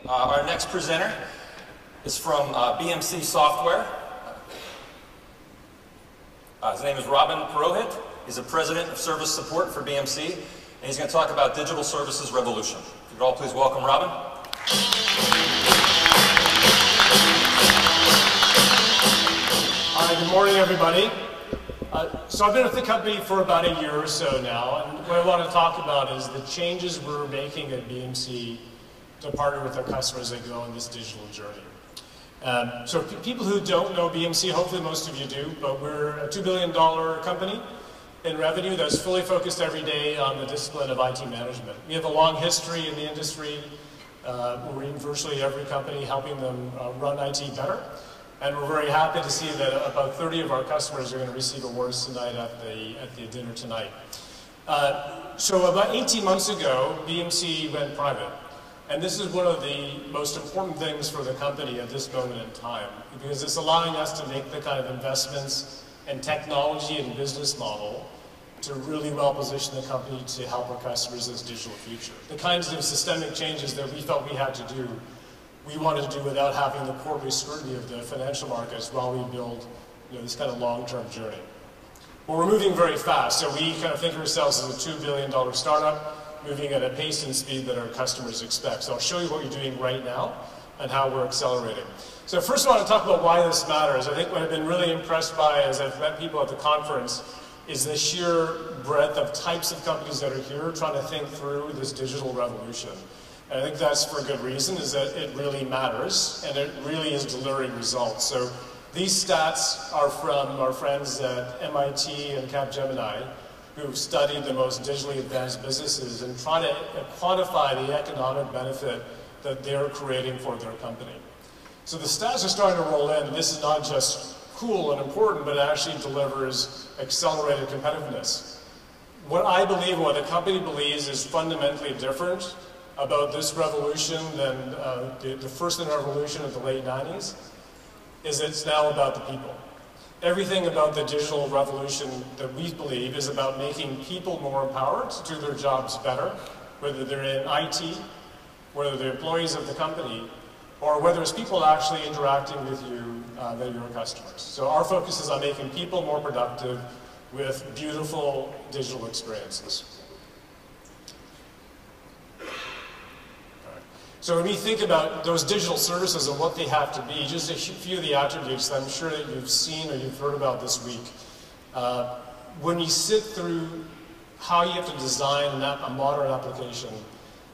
Our next presenter is from BMC Software. His name is Robin Purohit. He's the President of Service Support for BMC, and he's going to talk about digital services revolution. If you could all please welcome Robin. Hi, good morning, everybody. So I've been with the company for about a year or so now, and what I want to talk about is the changes we're making at BMC to partner with our customers as they go on this digital journey. So people who don't know BMC, hopefully most of you do, but we're a $2 billion company in revenue that's fully focused every day on the discipline of IT management. We have a long history in the industry. We're in virtually every company helping them run IT better. And we're very happy to see that about 30 of our customers are going to receive awards tonight at the dinner tonight. So about 18 months ago, BMC went private. And this is one of the most important things for the company at this moment in time, because it's allowing us to make the kind of investments in technology and business model to really well position the company to help our customers in this digital future. The kinds of systemic changes that we felt we had to do, we wanted to do without having the quarterly scrutiny of the financial markets while we build this kind of long-term journey. Well, we're moving very fast, so we kind of think of ourselves as a $2 billion startup, moving at a pace and speed that our customers expect. So I'll show you what you're doing right now and how we're accelerating. So first I want to talk about why this matters. I think what I've been really impressed by as I've met people at the conference is the sheer breadth of types of companies that are here trying to think through this digital revolution. And I think that's for a good reason, is that it really matters and it really is delivering results. So these stats are from our friends at MIT and Capgemini, who've studied the most digitally advanced businesses and try to quantify the economic benefit that they're creating for their company. So the stats are starting to roll in. This is not just cool and important, but it actually delivers accelerated competitiveness. What I believe, what the company believes, is fundamentally different about this revolution than the first revolution of the late 90s, is it's now about the people. Everything about the digital revolution that we believe is about making people more empowered to do their jobs better, whether they're in IT, whether they're employees of the company, or whether it's people actually interacting with you that are your customers. So our focus is on making people more productive with beautiful digital experiences. So when we think about those digital services and what they have to be, just a few of the attributes that I'm sure that you've seen or you've heard about this week. When you sit through how you have to design a modern application,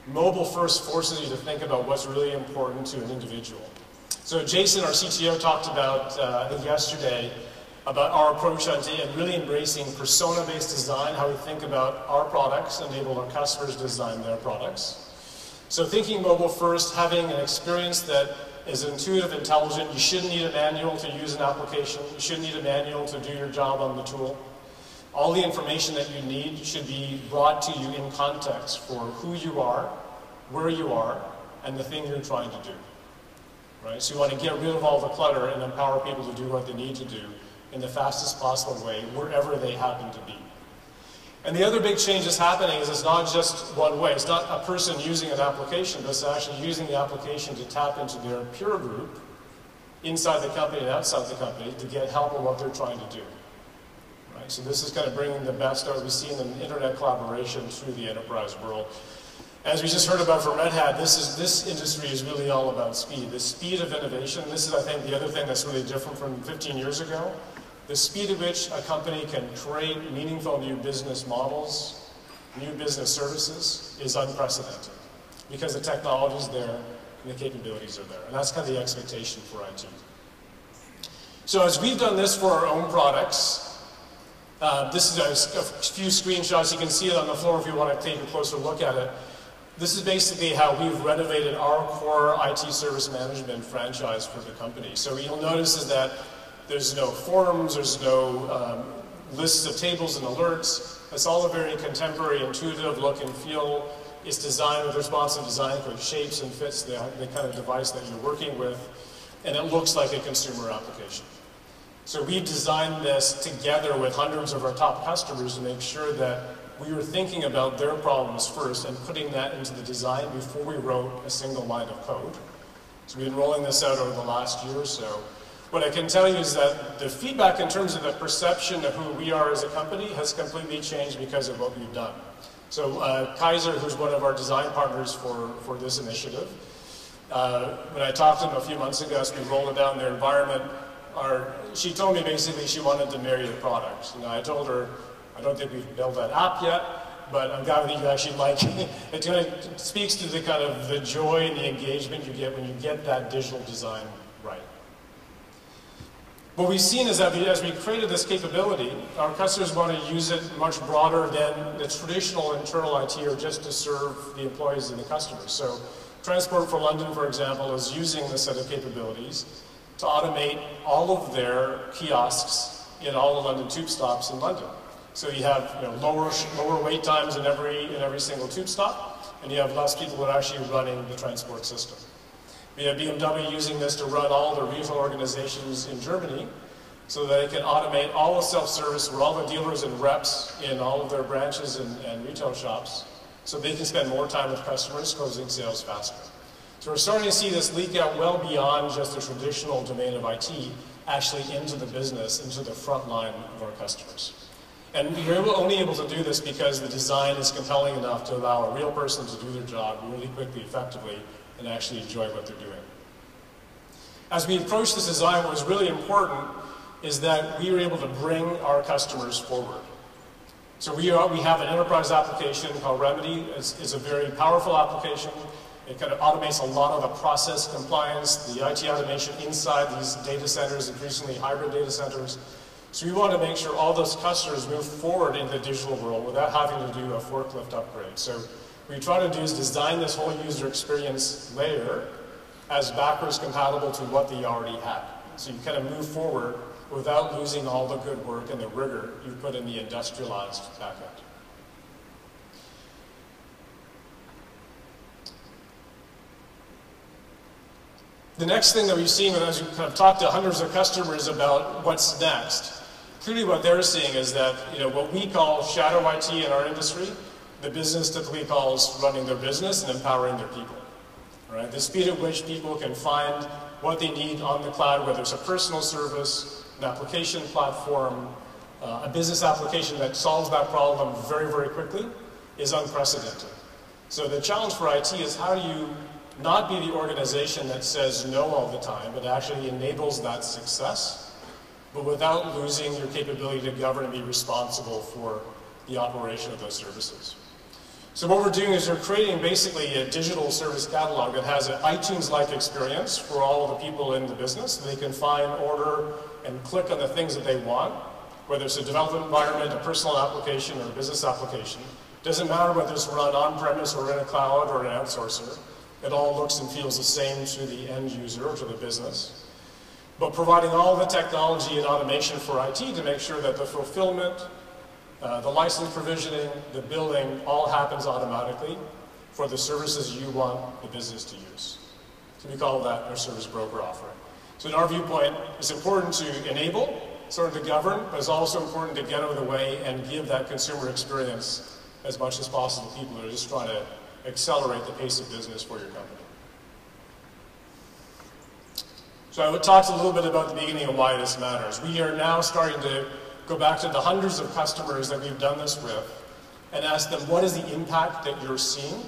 mobile first forces you to think about what's really important to an individual. So Jason, our CTO, talked about, I think yesterday, about our approach on and really embracing persona-based design, how we think about our products, enable our customers to design their products. So thinking mobile first, having an experience that is intuitive, intelligent. You shouldn't need a manual to use an application. You shouldn't need a manual to do your job on the tool. All the information that you need should be brought to you in context for who you are, where you are, and the thing you're trying to do. Right? So you want to get rid of all the clutter and empower people to do what they need to do in the fastest possible way, wherever they happen to be. And the other big change that's happening is it's not just one way. It's not a person using an application, but it's actually using the application to tap into their peer group inside the company and outside the company to get help on what they're trying to do. Right? So this is kind of bringing the best that we see in the internet collaboration through the enterprise world. As we just heard about from Red Hat, this industry is really all about speed. The speed of innovation. This is, I think, the other thing that's really different from 15 years ago. The speed at which a company can create meaningful new business models, new business services, is unprecedented because the technology is there and the capabilities are there. And that's kind of the expectation for IT. So as we've done this for our own products, this is a few screenshots. You can see it on the floor if you want to take a closer look at it. This is basically how we've renovated our core IT service management franchise for the company. So what you'll notice is that there's no forms, there's no lists of tables and alerts. It's all a very contemporary, intuitive look and feel. It's designed with responsive design, which shapes and fits the kind of device that you're working with, and it looks like a consumer application. So we've designed this together with hundreds of our top customers to make sure that we were thinking about their problems first and putting that into the design before we wrote a single line of code. So we've been rolling this out over the last year or so. What I can tell you is that the feedback in terms of the perception of who we are as a company has completely changed because of what we've done. So Kaiser, who's one of our design partners for this initiative, when I talked to them a few months ago as we rolled it out in their environment, she told me basically she wanted to marry the product. You know, I told her, I don't think we've built that app yet, but I'm glad that you actually like it. It kind of speaks to the kind of the joy and the engagement you get when you get that digital design right. What we've seen is that as we created this capability, our customers want to use it much broader than the traditional internal IT or just to serve the employees and the customers. So Transport for London, for example, is using this set of capabilities to automate all of their kiosks in all the London tube stops in London. So you have lower wait times in every single tube stop, and you have less people that are actually running the transport system. We have BMW using this to run all the retail organizations in Germany so that they can automate all the self-service for all the dealers and reps in all of their branches and retail shops so they can spend more time with customers, closing sales faster. So we're starting to see this leak out well beyond just the traditional domain of IT, actually into the business, into the front line of our customers. And we're only able to do this because the design is compelling enough to allow a real person to do their job really quickly, effectively, and actually enjoy what they're doing. As we approach this design, what was really important is that we were able to bring our customers forward. So we have an enterprise application called Remedy. It's a very powerful application. It kind of automates a lot of the process compliance, the IT automation inside these data centers, increasingly hybrid data centers. So we want to make sure all those customers move forward in the digital world without having to do a forklift upgrade. So what we try to do is design this whole user experience layer as backwards compatible to what they already had. So you kind of move forward without losing all the good work and the rigor you put in the industrialized backend. The next thing that we've seen as we kind of talked to hundreds of customers about what's next, clearly what they're seeing is that what we call shadow IT in our industry, the business typically calls running their business and empowering their people. Right? The speed at which people can find what they need on the cloud, whether it's a personal service, an application platform, a business application that solves that problem very, very quickly, is unprecedented. So the challenge for IT is how do you not be the organization that says no all the time, but actually enables that success, but without losing your capability to govern and be responsible for the operation of those services. So what we're doing is we're creating basically a digital service catalog that has an iTunes-like experience for all of the people in the business. So they can find, order, and click on the things that they want, whether it's a development environment, a personal application, or a business application. Doesn't matter whether it's run on-premise or in a cloud or an outsourcer. It all looks and feels the same to the end user or to the business. But providing all the technology and automation for IT to make sure that the fulfillment, the license provisioning, the billing, all happens automatically for the services you want the business to use. So we call that our service broker offering. So in our viewpoint, it's important to enable, sort of to govern, but it's also important to get out of the way and give that consumer experience as much as possible to people that are just trying to accelerate the pace of business for your company. So I talked a little bit about the beginning of why this matters. We are now starting to go back to the hundreds of customers that we've done this with and ask them, what is the impact that you're seeing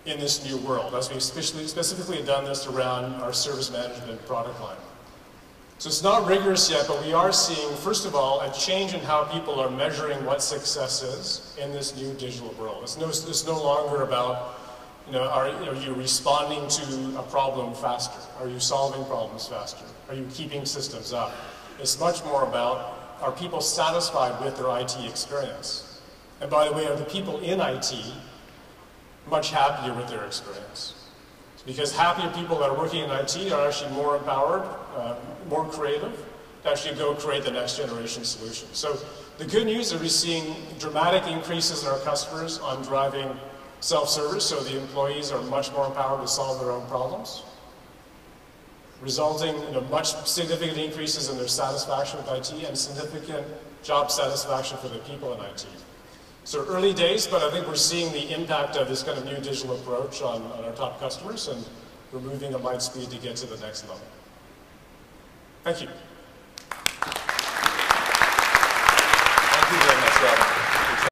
in this new world? As we've specifically done this around our service management product line. So it's not rigorous yet, but we are seeing, first of all, a change in how people are measuring what success is in this new digital world. It's no longer about, are you responding to a problem faster? Are you solving problems faster? Are you keeping systems up? It's much more about, are people satisfied with their IT experience? And by the way, are the people in IT much happier with their experience? Because happier people that are working in IT are actually more empowered, more creative, to actually go create the next generation solution. So the good news is we're seeing dramatic increases in our customers on driving self-service, so the employees are much more empowered to solve their own problems, resulting in much significant increases in their satisfaction with IT and significant job satisfaction for the people in IT. So early days, but I think we're seeing the impact of this kind of new digital approach on our top customers, and we're moving at light speed to get to the next level. Thank you.